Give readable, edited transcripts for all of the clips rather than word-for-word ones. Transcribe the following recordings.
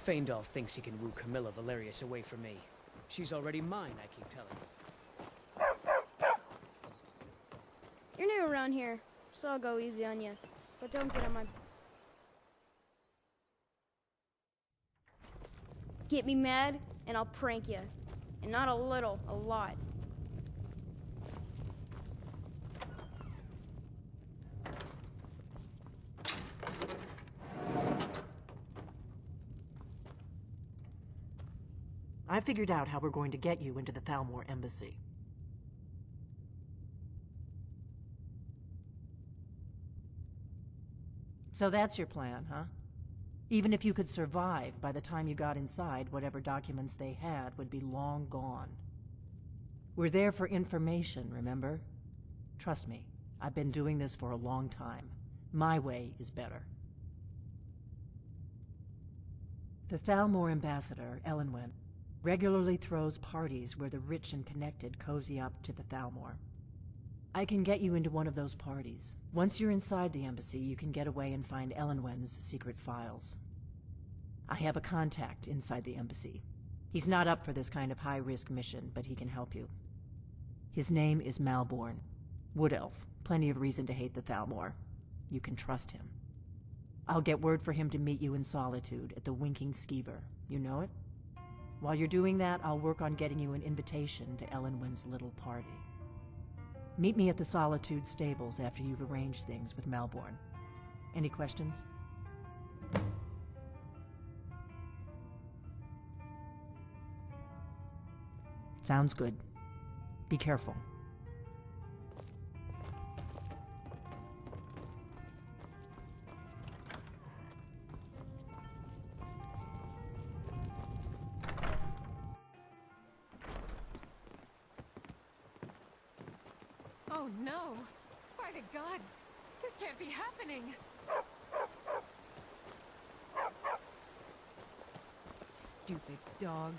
Faendal thinks he can woo Camilla Valerius away from me. She's already mine, I keep telling him. You're new around here, so I'll go easy on you. But don't get on my... Get me mad, and I'll prank you. And not a little, a lot. I figured out how we're going to get you into the Thalmor embassy. So that's your plan, huh? Even if you could survive, by the time you got inside, whatever documents they had would be long gone. We're there for information, remember? Trust me, I've been doing this for a long time. My way is better. The Thalmor ambassador, Elenwen, regularly throws parties where the rich and connected cozy up to the Thalmor. I can get you into one of those parties. Once you're inside the embassy, you can get away and find Elenwen's secret files. I have a contact inside the embassy. He's not up for this kind of high-risk mission, but he can help you. His name is Malborn. Wood Elf. Plenty of reason to hate the Thalmor. You can trust him. I'll get word for him to meet you in Solitude at the Winking Skeever. You know it? While you're doing that, I'll work on getting you an invitation to Elenwen's little party. Meet me at the Solitude stables after you've arranged things with Malborn. Any questions? Sounds good. Be careful. Oh no! By the gods! This can't be happening! Stupid dog.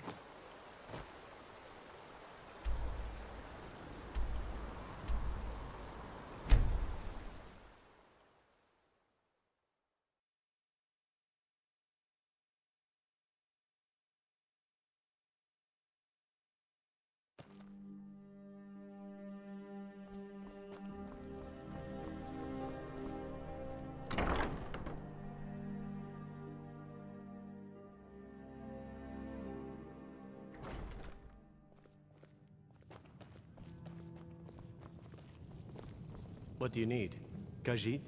What do you need? Khajiit?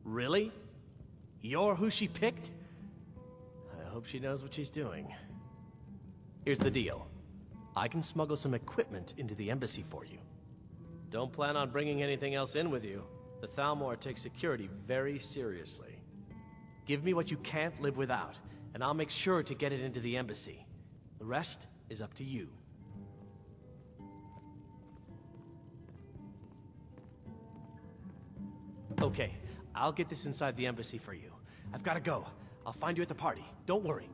Really? You're who she picked? I hope she knows what she's doing. Here's the deal. I can smuggle some equipment into the embassy for you. Don't plan on bringing anything else in with you. The Thalmor takes security very seriously. Give me what you can't live without, and I'll make sure to get it into the embassy. The rest is up to you. Okay, I'll get this inside the embassy for you. I've gotta go. I'll find you at the party. Don't worry.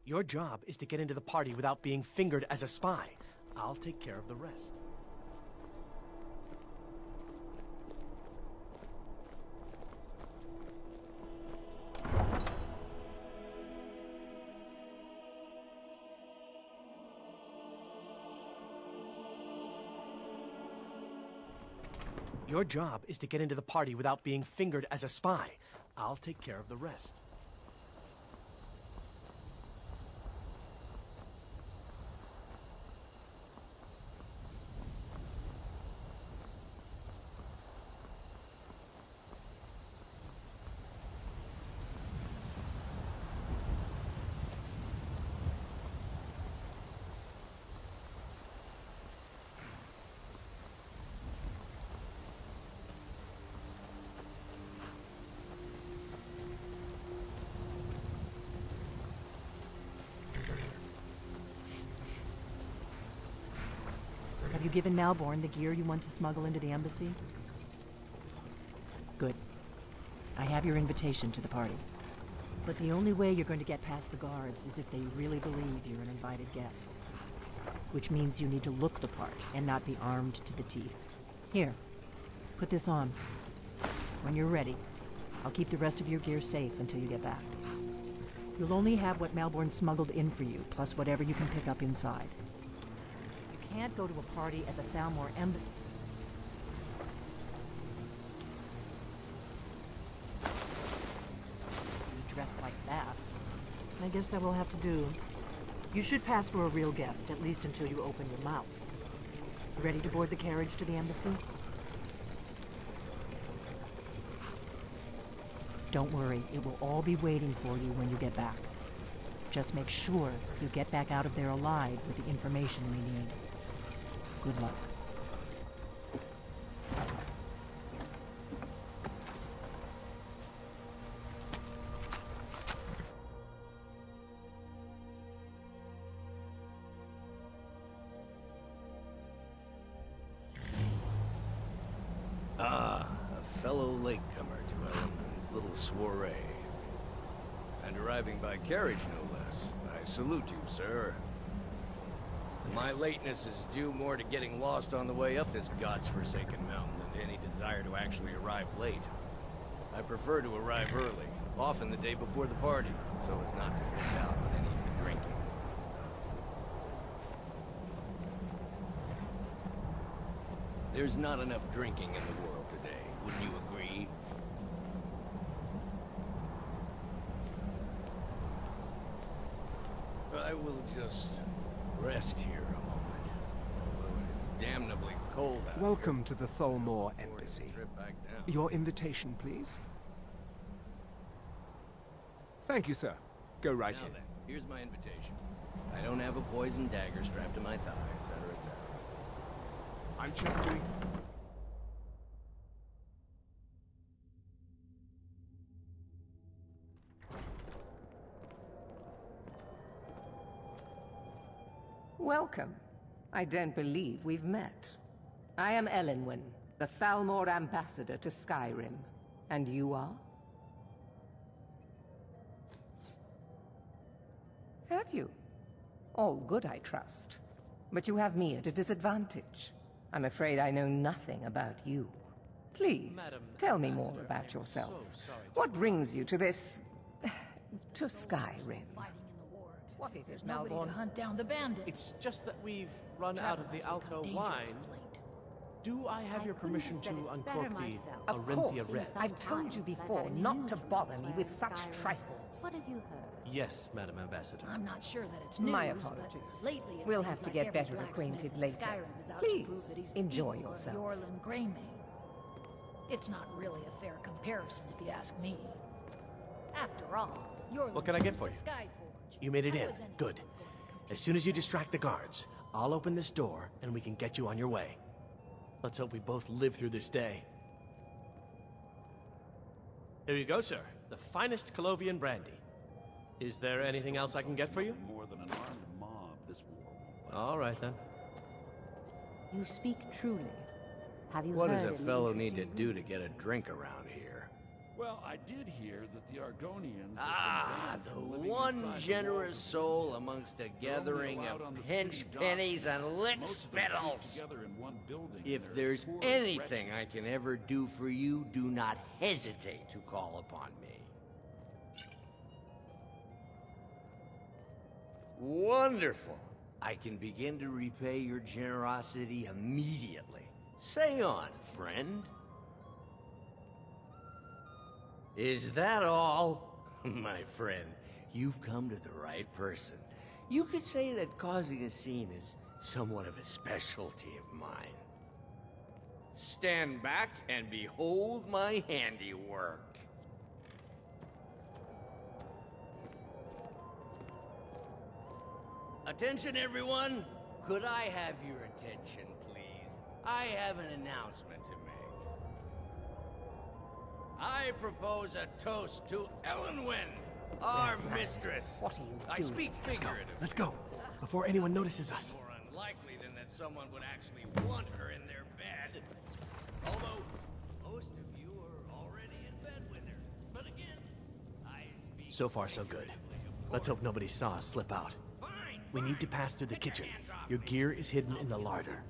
Your job is to get into the party without being fingered as a spy. I'll take care of the rest. Your job is to get into the party without being fingered as a spy. I'll take care of the rest. you given Malborn the gear you want to smuggle into the embassy? Good. I have your invitation to the party. But the only way you're going to get past the guards is if they really believe you're an invited guest. Which means you need to look the part and not be armed to the teeth. Here, put this on. When you're ready, I'll keep the rest of your gear safe until you get back. You'll only have what Malborn smuggled in for you, plus whatever you can pick up inside. You can't go to a party at the Thalmor Embassy. Dressed like that. I guess that will have to do. You should pass for a real guest, at least until you open your mouth. Ready to board the carriage to the embassy? Don't worry, it will all be waiting for you when you get back. Just make sure you get back out of there alive with the information we need. Good luck. A fellow latecomer to Ellen's little soiree. And arriving by carriage, no less. I salute you, sir. My lateness is due more to getting lost on the way up this god's-forsaken mountain than to any desire to actually arrive late. I prefer to arrive early, often the day before the party, so as not to miss out on any of the drinking. There's not enough drinking in the world today, wouldn't you agree? I will just rest here a moment. Although it is damnably cold out Welcome to the Thalmor here. Embassy. Trip back down. Your invitation, please. Thank you, sir. Go right Now in. then, here's my invitation. I don't have a poison dagger strapped to my thigh, etc., etc. I'm just doing... Welcome. I don't believe we've met. I am Elenwen, the Thalmor ambassador to Skyrim. And you are? Have you? All good, I trust. But you have me at a disadvantage. I'm afraid I know nothing about you. Please, Madam tell me more Ambassador, about I'm yourself. so sorry to What brings you to this... to Skyrim? Fighting in the ward. What is it, There's nobody Malborn? to hunt down the bandits. It's just that we've run out of the Travelers Alto become wine. dangerous of late. Do I have your permission to uncork the Of Arinthia course. Red? I've told you before not to bother me with such trifles. What have you heard? Yes, Madam Ambassador. I'm not sure that it's news, My but apologies. lately it We'll seems have to like get every better blacksmith acquainted in later. Skyrim is out Please, to prove that he's the enjoy equal of yourself. Yorlin Greymane. It's not really a fair comparison, if you ask me. After all, Yorlin What can I get was for the you? Skyforge. You made it How in. is anyone Good. going to compete As soon as you distract the guards, I'll open this door and we can get you on your way. Let's hope we both live through this day. Here you go, sir. The finest Colovian brandy. Is there anything else I can get for you? More than an armed mob, this war won't last. All right, then. You speak truly. Have you What heard does a any fellow need to interesting do to rumors? get a drink around here? Well, I did hear that the Argonians have Ah, been the banned from living one inside the generous walls of soul amongst a They're only gathering allowed on of the pinch city pennies docks. and lick Most of them sleep spittles. together in one building, If and they're there's as poor as anything I wretches. can ever do for you, do not hesitate to call upon me. Wonderful. I can begin to repay your generosity immediately. Say on, friend. Is that all? My friend, you've come to the right person. You could say that causing a scene is somewhat of a specialty of mine. Stand back and behold my handiwork. Attention, everyone. Could I have your attention, please? I have an announcement to make. I propose a toast to Elenwen, our Yes, lad. mistress. What are you I doing? speak figuratively. Let's go, before anyone notices us. More unlikely than that someone would actually want her in their bed. Although, most of you are already in bed with her. But again, I speak... So far, so good. Let's hope nobody saw us slip out. We need to pass through the kitchen. Your gear is hidden in the larder.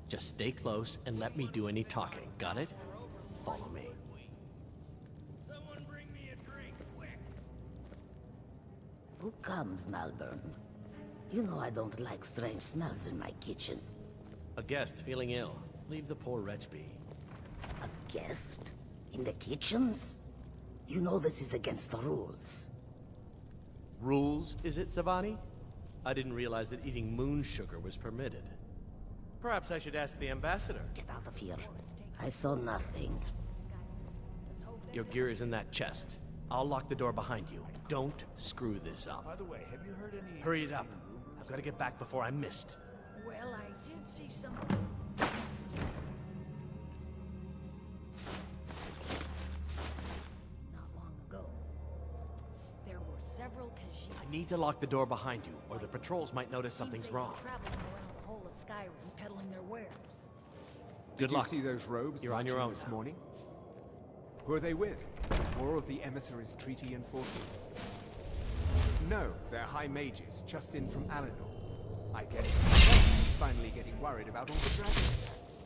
Just stay close and let me do any talking. Got it? Follow me. Someone bring me a drink, quick. Who comes, Malvern? You know I don't like strange smells in my kitchen. A guest feeling ill. Leave the poor wretch be. A guest? In the kitchens? You know this is against the rules. Rules, is it, Savani? I didn't realize that eating moon sugar was permitted. Perhaps I should ask the ambassador. Get out of here. I saw nothing. Your gear is in that chest. I'll lock the door behind you. Don't screw this up. By the way, have you heard any... Hurry it up. I've got to get back before I'm missed. Well, I did see something. Not long ago, there were several Khajiit. I need to lock the door behind you, or the patrols might notice something's wrong. Traveling around the whole of Skyrim, peddling their wares. Good luck. Did you see those robes You're on your marching own this now. morning? Who are they with? More of the emissaries' treaty enforcers? No, they're high mages, just in from Alinor. I guess he's finally getting worried about all the dragon attacks.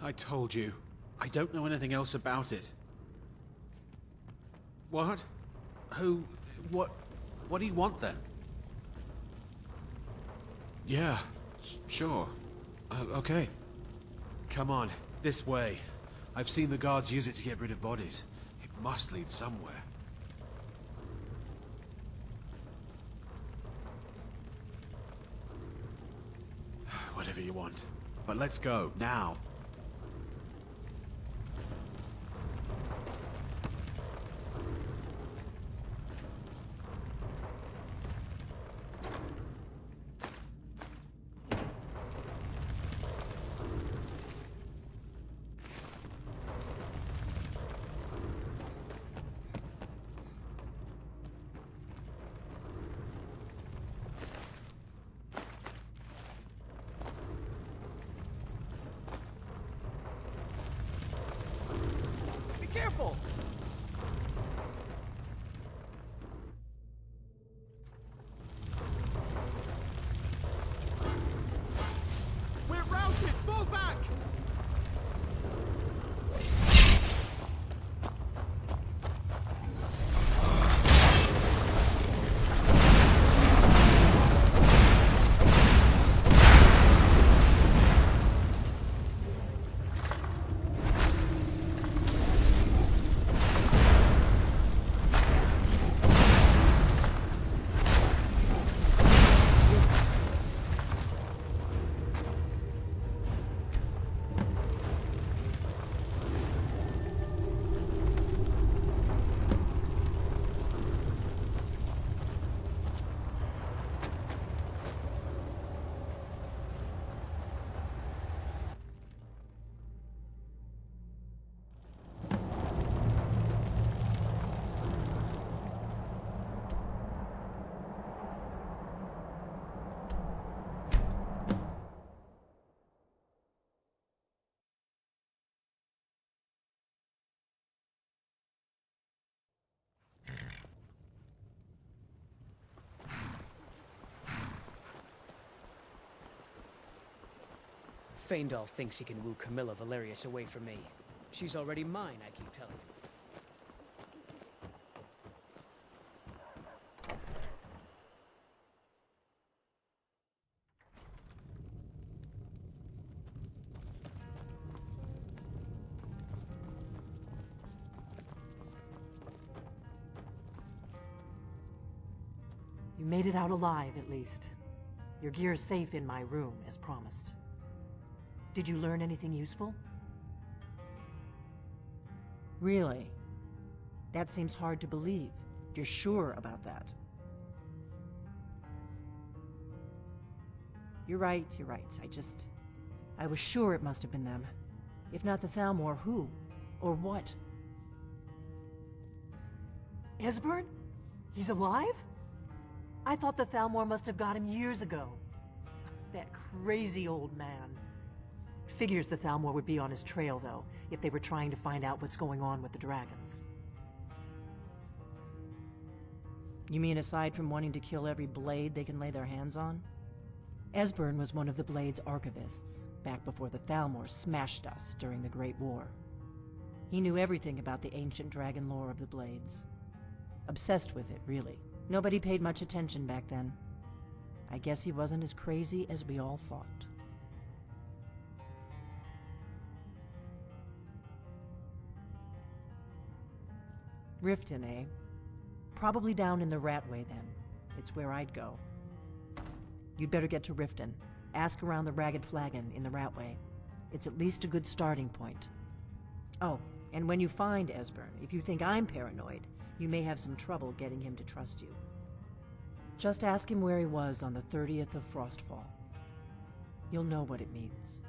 I told you. I don't know anything else about it. What? Who? What do you want then? Yeah, sure. Okay. Come on, this way. I've seen the guards use it to get rid of bodies. It must lead somewhere. Whatever you want. But let's go, now. Careful! We're routed! Fall back! Faendal thinks he can woo Camilla Valerius away from me. She's already mine, I keep telling him. You made it out alive, at least. Your gear's safe in my room, as promised. Did you learn anything useful? Really? That seems hard to believe. You're sure about that? You're right. I was sure it must have been them. If not the Thalmor, who? Or what? Esbern? He's alive? I thought the Thalmor must have got him years ago. That crazy old man. Figures the Thalmor would be on his trail, though, if they were trying to find out what's going on with the dragons. You mean aside from wanting to kill every blade they can lay their hands on? Esbern was one of the Blade's archivists, back before the Thalmor smashed us during the Great War. He knew everything about the ancient dragon lore of the Blades. Obsessed with it, really. Nobody paid much attention back then. I guess he wasn't as crazy as we all thought. Riften, eh? Probably down in the Ratway, then. It's where I'd go. You'd better get to Riften. Ask around the Ragged Flagon in the Ratway. It's at least a good starting point. Oh, and when you find Esbern, if you think I'm paranoid, you may have some trouble getting him to trust you. Just ask him where he was on the 30th of Frostfall. You'll know what it means.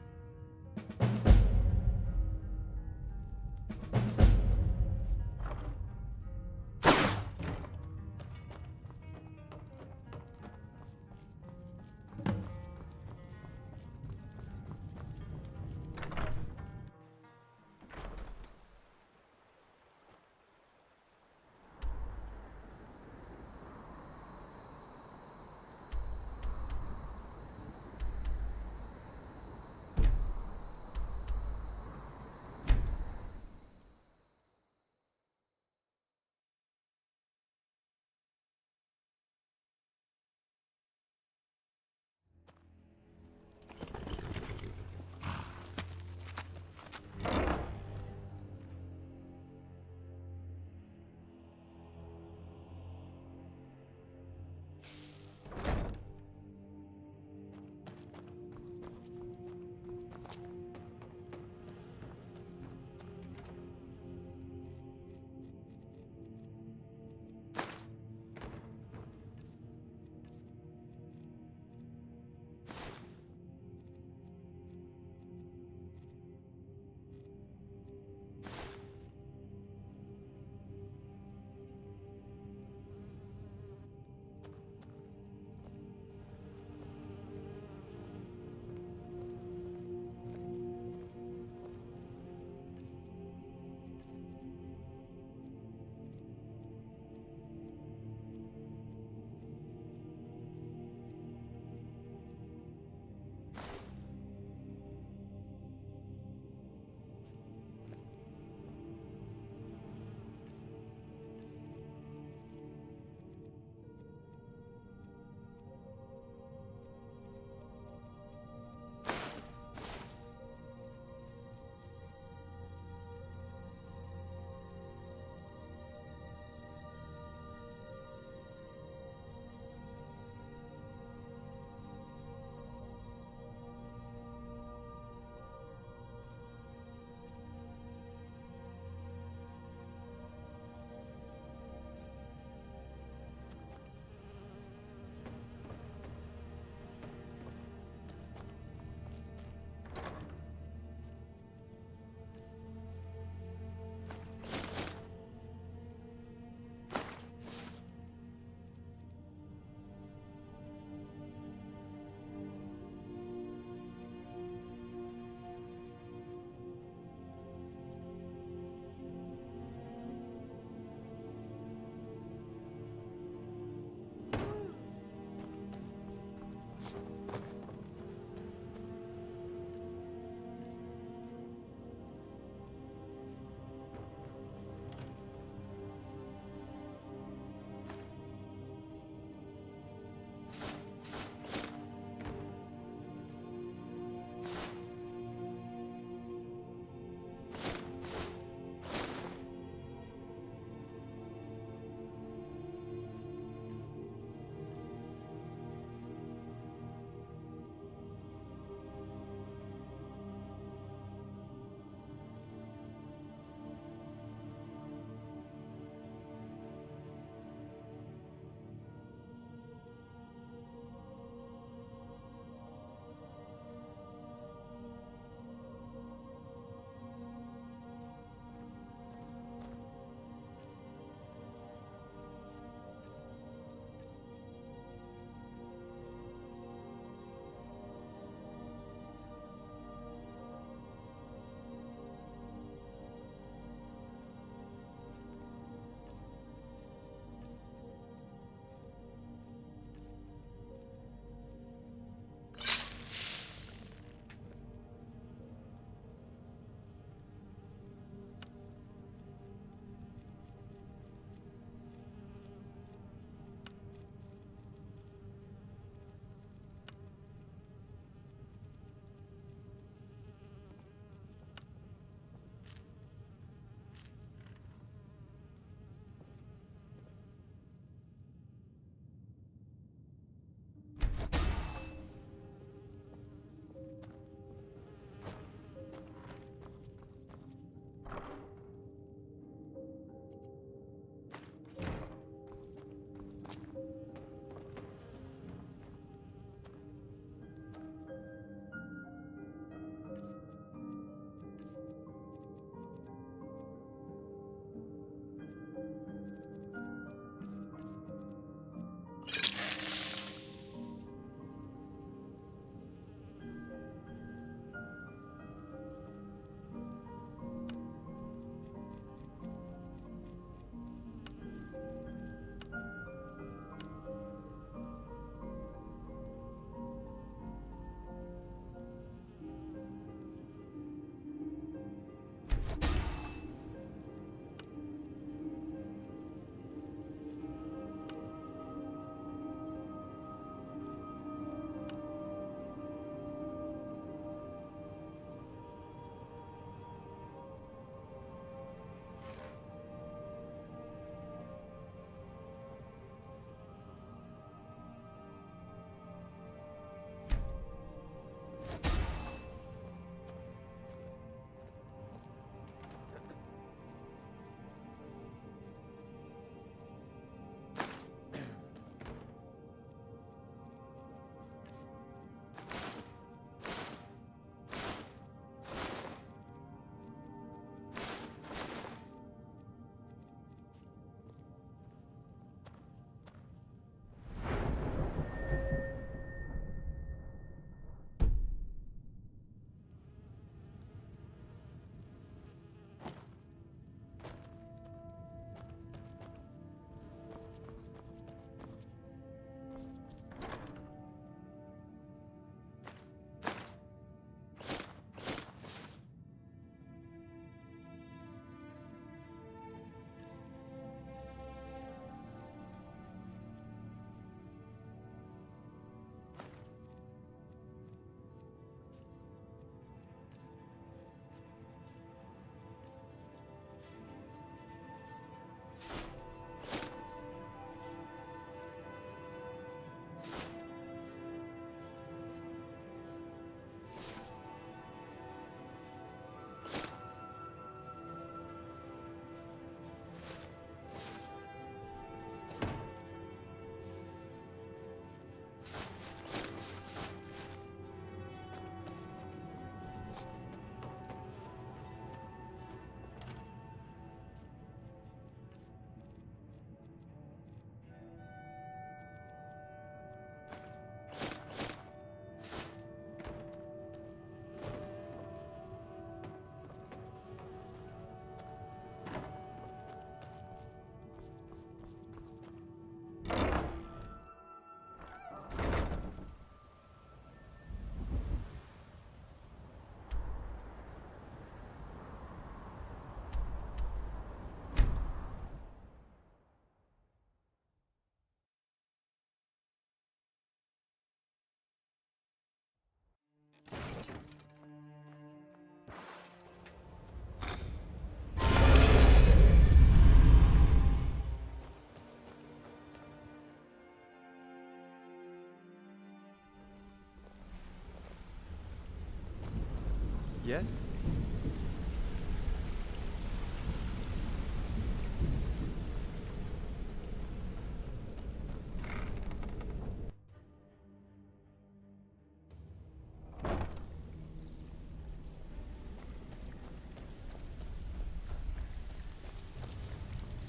Yet?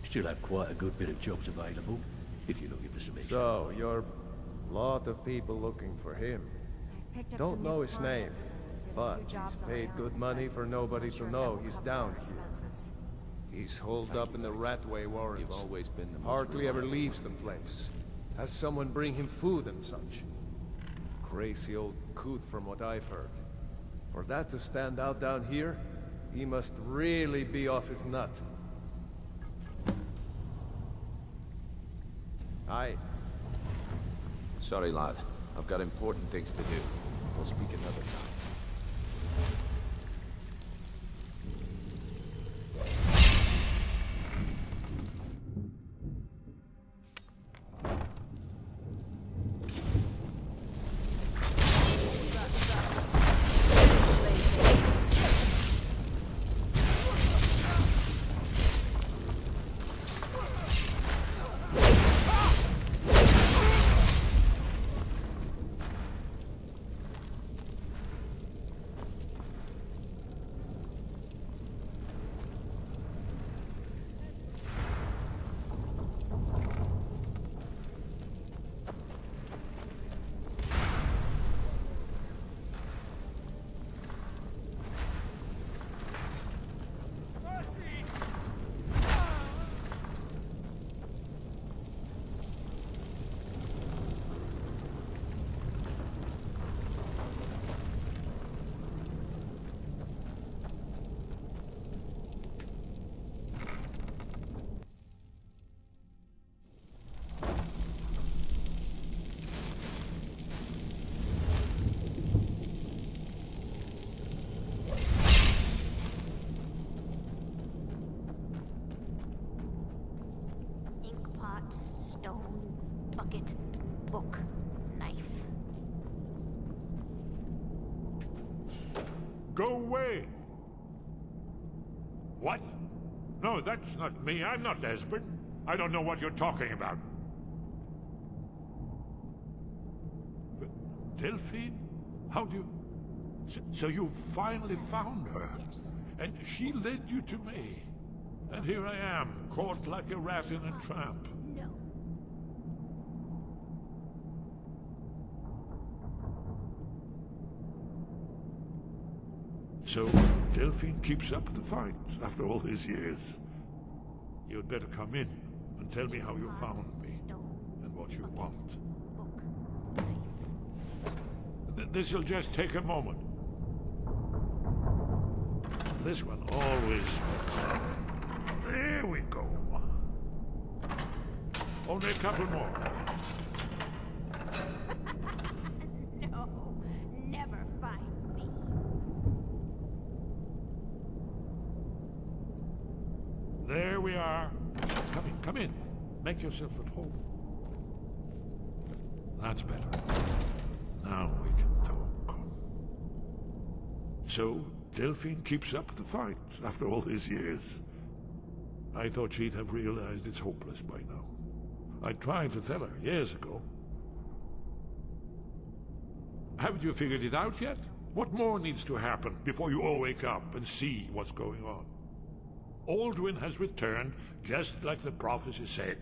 Still have quite a good bit of jobs available, if you'll give us some extra. So, you're a lot of people looking for him. Don't know his name, but he's paid good money for nobody to know he's down here. He's holed up in the Ratway Warrens. Hardly ever leaves the place. Has someone bring him food and such. Crazy old coot from what I've heard. For that to stand out down here, he must really be off his nut. Aye. Sorry, lad. I've got important things to do. We'll speak another time. Bucket, book, knife. Go away! What? No, that's not me. I'm not Esbern. I don't know what you're talking about. Delphine? How do you... So you finally found her? Yes. And she led you to me? And here I am, caught like a rat in a trap. No. So, Delphine keeps up the fight after all these years. You'd better come in and tell me how you found me and what you want. This'll just take a moment. This one always... There we go. Only a couple more. No, never find me. There we are. Come in. Make yourself at home. That's better. Now we can talk. So, Delphine keeps up the fight after all these years. I thought she'd have realized it's hopeless by now. I tried to tell her years ago. Haven't you figured it out yet? What more needs to happen before you all wake up and see what's going on? Alduin has returned just like the prophecy said.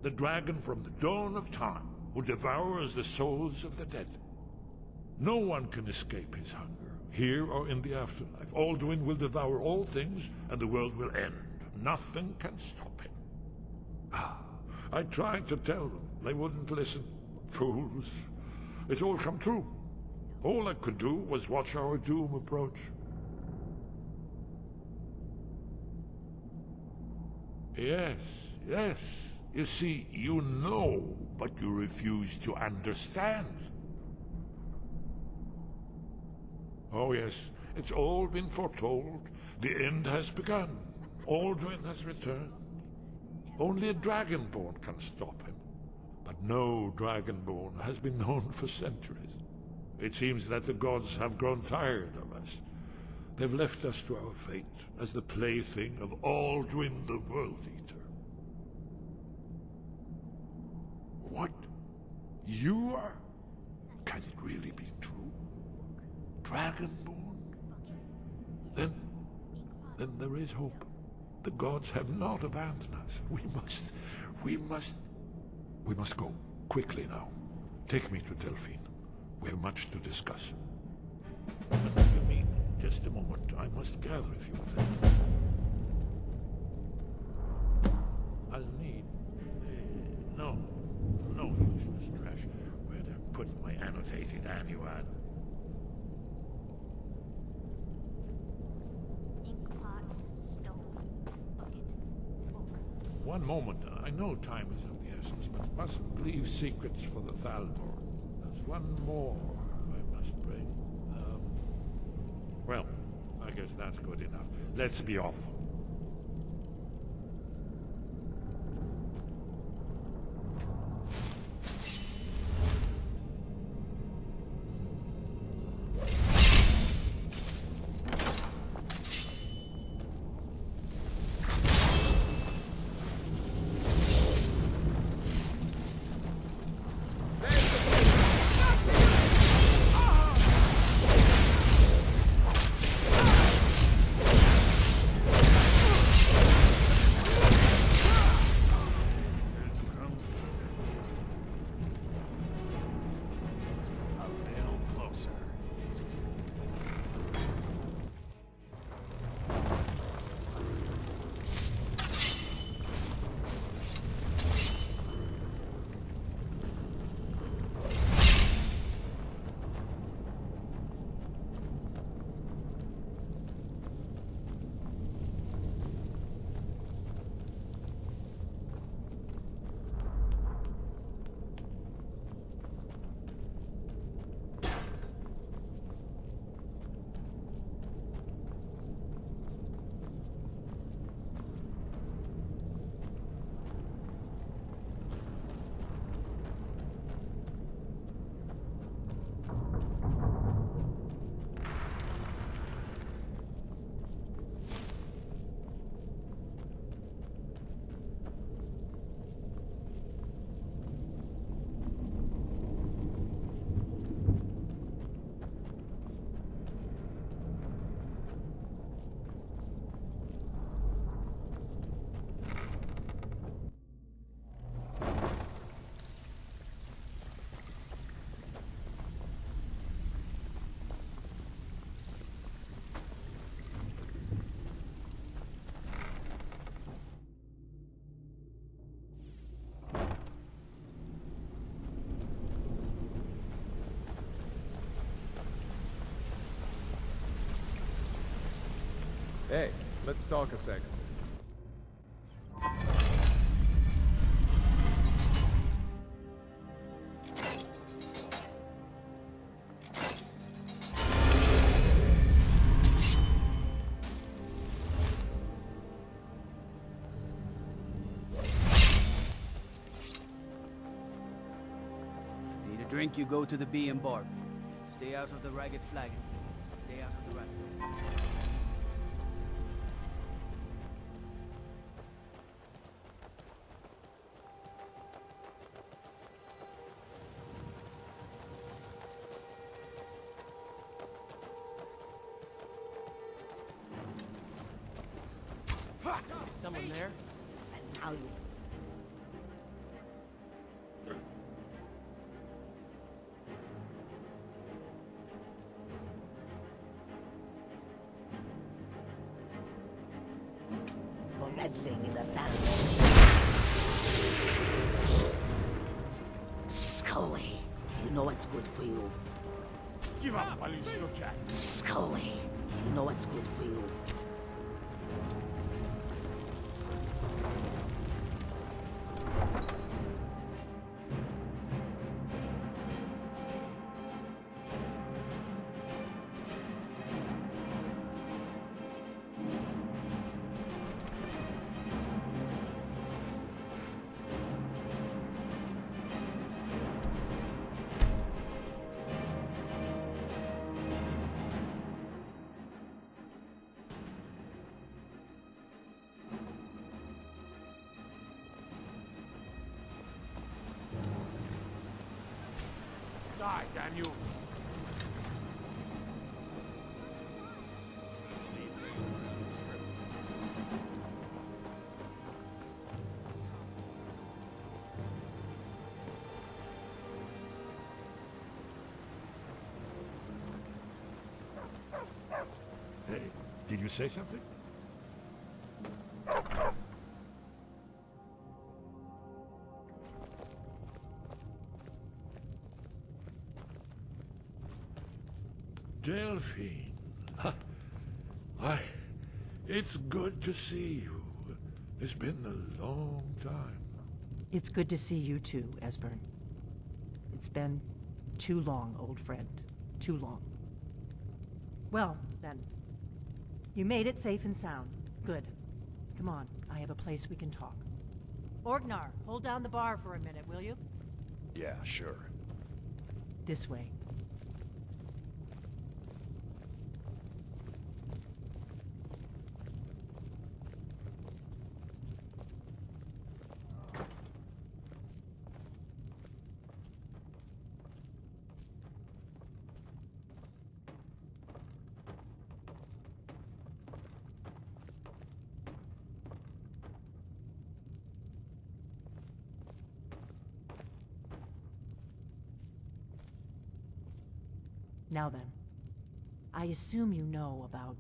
The dragon from the dawn of time who devours the souls of the dead. No one can escape his hunger, here or in the afterlife. Alduin will devour all things and the world will end. Nothing can stop him. I tried to tell them. They wouldn't listen. Fools. It's all come true. All I could do was watch our doom approach. Yes. You see, you know, but you refuse to understand. Oh yes, it's all been foretold. The end has begun. Alduin has returned. Only a Dragonborn can stop him. But no Dragonborn has been known for centuries. It seems that the gods have grown tired of us. They've left us to our fate as the plaything of Aldwin the World Eater. What? You are? Can it really be true? Dragonborn? Then there is hope. The gods have not abandoned us. We must go. Quickly now. Take me to Delphine. We have much to discuss. Give me just a moment. I must gather a few things. I'll need... no useless trash. Where'd I put my annotated annuad? One moment. I know time is of the essence, but mustn't leave secrets for the Thalmor. There's one more I must bring. Well, I guess that's good enough. Let's be off. Hey, let's talk a second. Need a drink, you go to the Bee and Bar. Stay out of the Ragged Flagon. Stay out of the Ragged. Is someone there? And now you... for meddling in the battle. Go away. You know what's good for you. Give up while you still can. Go away. You know what's good for you. Die, damn you! Hey, did you say something? Delphine. Why, it's good to see you. It's been a long time. It's good to see you too, Esbern. It's been too long, old friend. Too long. Well, then. You made it safe and sound. Good. Come on, I have a place we can talk. Orgnar, hold down the bar for a minute, will you? Yeah, sure. This way. Now then, I assume you know about...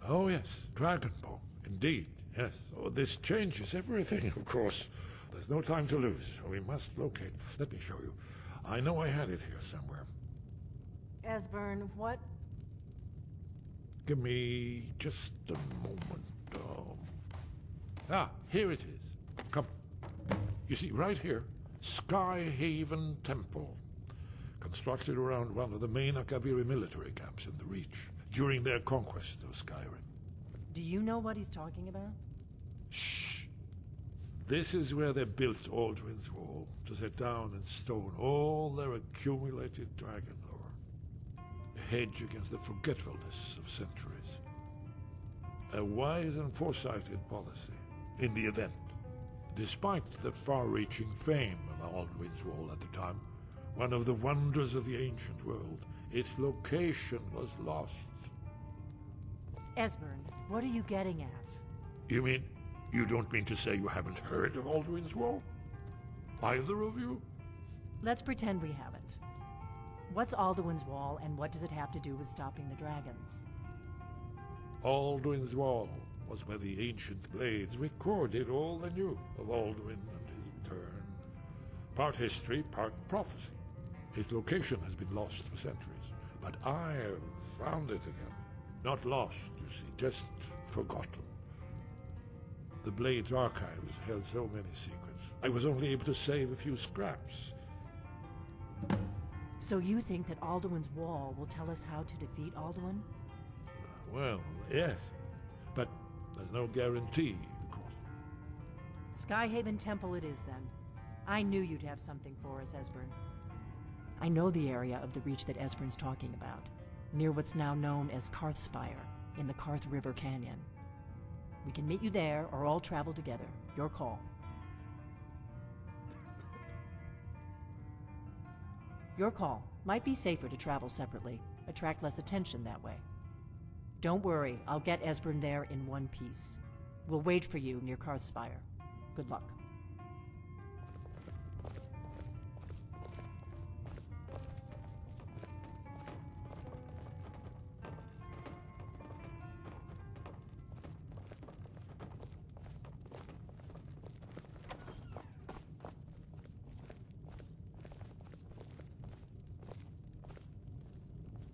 Oh yes, Dragonborn. Indeed, yes. Oh, this changes everything, of course. There's no time to lose. We must locate. Let me show you. I know I had it here somewhere. Esbern, what? Give me just a moment. Here it is. Come. You see, right here, Skyhaven Temple. Constructed around one of the main Akaviri military camps in the Reach during their conquest of Skyrim. Do you know what he's talking about? Shh! This is where they built Alduin's Wall, to set down in stone all their accumulated dragon lore. A hedge against the forgetfulness of centuries. A wise and foresighted policy, in the event. Despite the far-reaching fame of Alduin's Wall at the time, one of the wonders of the ancient world, its location was lost. Esbern, what are you getting at? You mean, you don't mean to say you haven't heard of Alduin's Wall? Either of you? Let's pretend we haven't. What's Alduin's Wall, and what does it have to do with stopping the dragons? Alduin's Wall was where the ancient blades recorded all they knew of Alduin and his return. Part history, part prophecy. Its location has been lost for centuries, but I have found it again. Not lost, you see, just forgotten. The Blade's archives held so many secrets. I was only able to save a few scraps. So you think that Alduin's Wall will tell us how to defeat Alduin? Well, yes, but there's no guarantee, of course. Skyhaven Temple it is, then. I knew you'd have something for us, Esbern. I know the area of the Reach that Esbern's talking about, near what's now known as Karthspire, in the Karth River Canyon. We can meet you there, or all travel together. Your call. Your call. Might be safer to travel separately. Attract less attention that way. Don't worry, I'll get Esbern there in one piece. We'll wait for you near Karthspire. Good luck.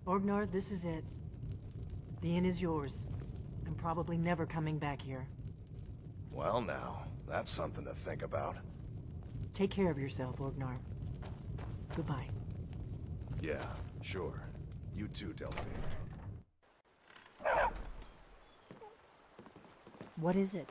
Orgnar, this is it. The inn is yours. I'm probably never coming back here. Well now, that's something to think about. Take care of yourself, Orgnar. Goodbye. Yeah, sure. You too, Delphine. What is it?